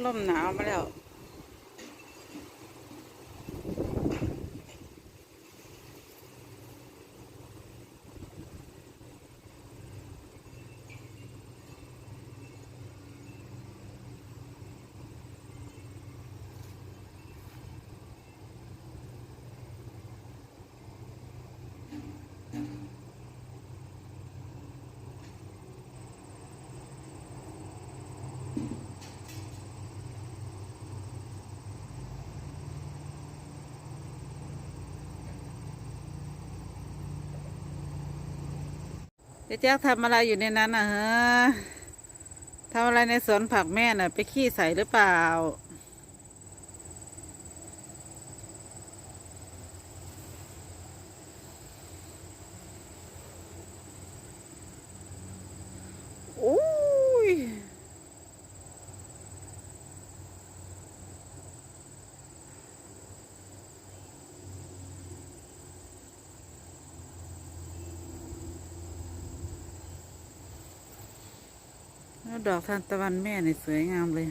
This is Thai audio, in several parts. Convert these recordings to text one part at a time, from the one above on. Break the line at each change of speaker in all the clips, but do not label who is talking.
ลมหนาวมาแล้วเจ๊แจ๊คทำอะไรอยู่ในนั้นน่ะฮะทำอะไรในสวนผักแม่น่ะไปขี้ใส่หรือเปล่าอุ้ยแล้วดอกทานตะวันแม่เนี่ยสวยงามเลย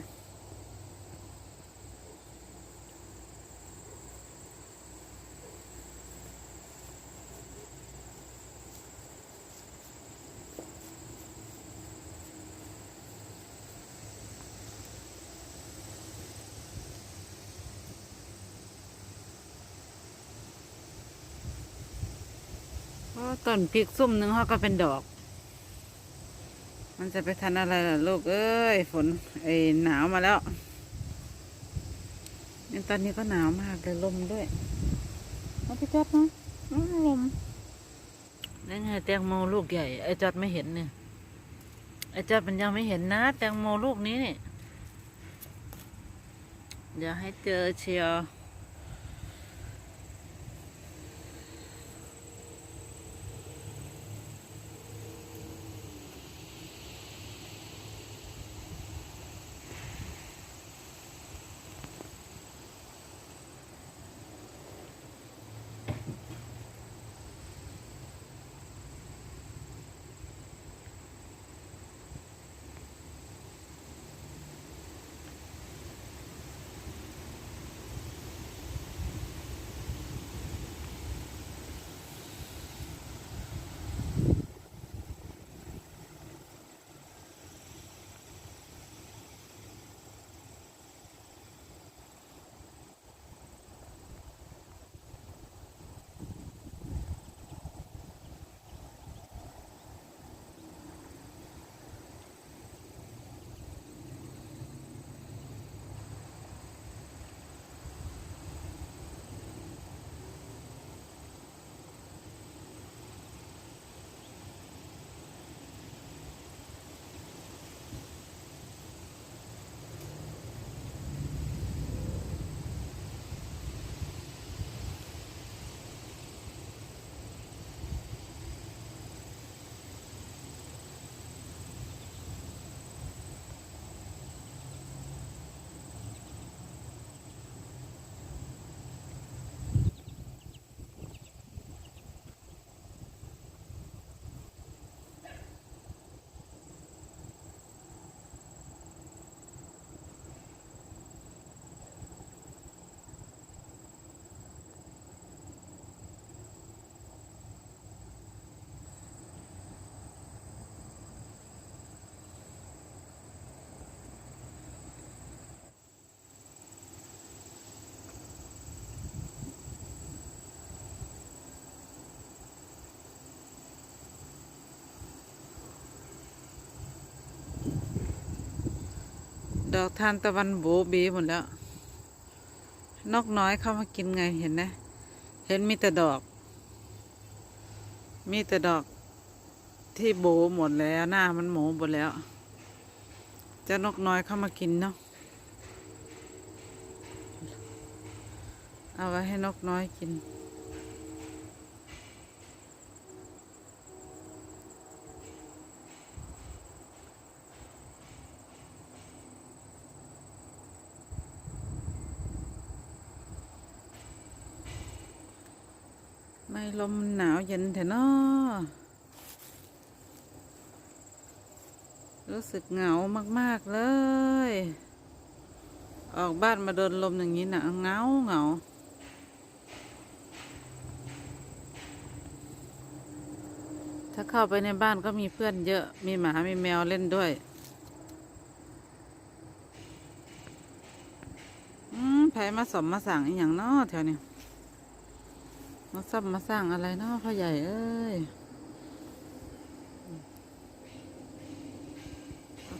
เพราะต้นพริกซุ่มหนึ่งเขาก็เป็นดอกมันจะไปทันอะไรล่ะลูกเอ้ยฝนหนาวมาแล้วนี่ตอนนี้ก็หนาวมากเลยลมด้วยเอาไปจับนะลมนี่ไงแตงโมลูกใหญ่ไอ้จอดไม่เห็นเนี่ยไอ้จอดมันยังไม่เห็นนะแตงโมลูกนี้เนี่ยเดี๋ยวให้เจอเชียวดอกทานตะวันโบบีหมดแล้วนกน้อยเข้ามากินไงเห็นนะเห็นมีแต่ดอกที่โบหมดแล้วหน้ามันโหมหมดแล้วเจ้านกน้อยเข้ามากินเนาะเอาไว้ให้นกน้อยกินไม่ลมหนาวเย็นแถเนาะรู้สึกเหงามากๆเลย ออกบ้านมาโดนลมอย่างนี้นะเหงาเหงาถ้าเข้าไปในบ้านก็มีเพื่อนเยอะมีหมามีแมวเล่นด้วยไผมาสมมาสั่งอีหยังเนาะแถวนี้มาซ่อมมาสร้างอะไรเนาะพ่อใหญ่เอ้ย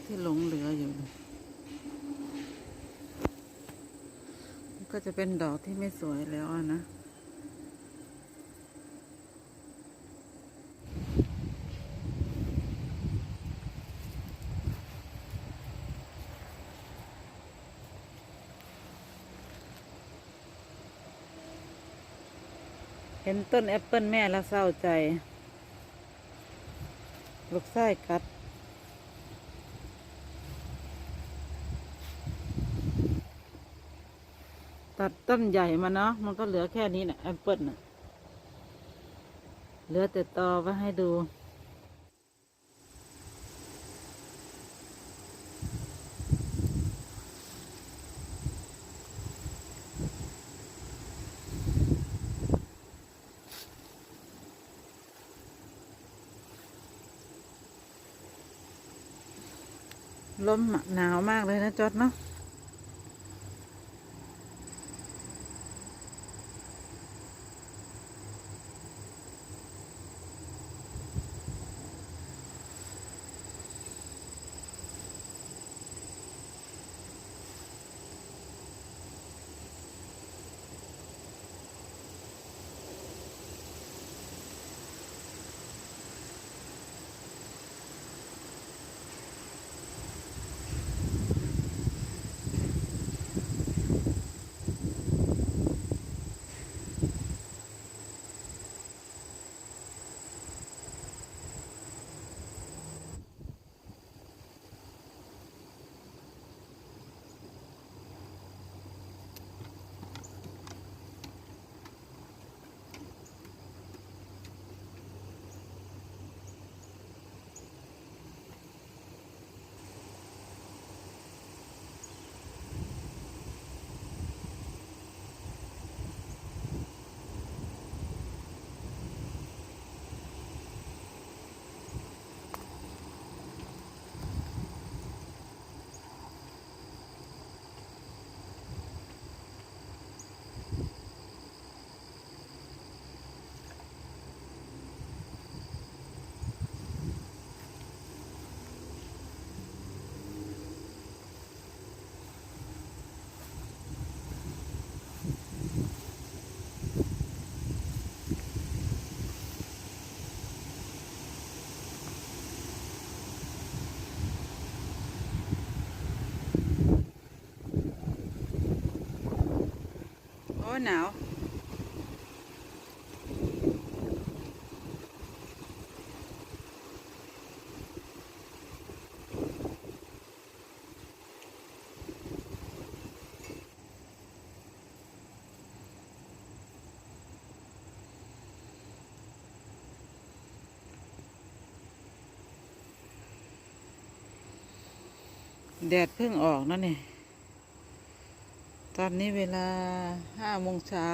ที่หลงเหลืออยู่ก็จะเป็นดอกที่ไม่สวยแล้วนะเห็นต้นแอปเปิลแม่แล้วเศร้าใจลูกไส้กัดตัดต้นใหญ่มาเนาะมันก็เหลือแค่นี้นะแอปเปิลน่ะเหลือแต่ตอไว้ให้ดูลมหนาวมากเลยนะจอดเนาะโอ้หนาวแดดเพิ่งออกนะเนี่ยตอนนี้เวลา5 โมงเช้า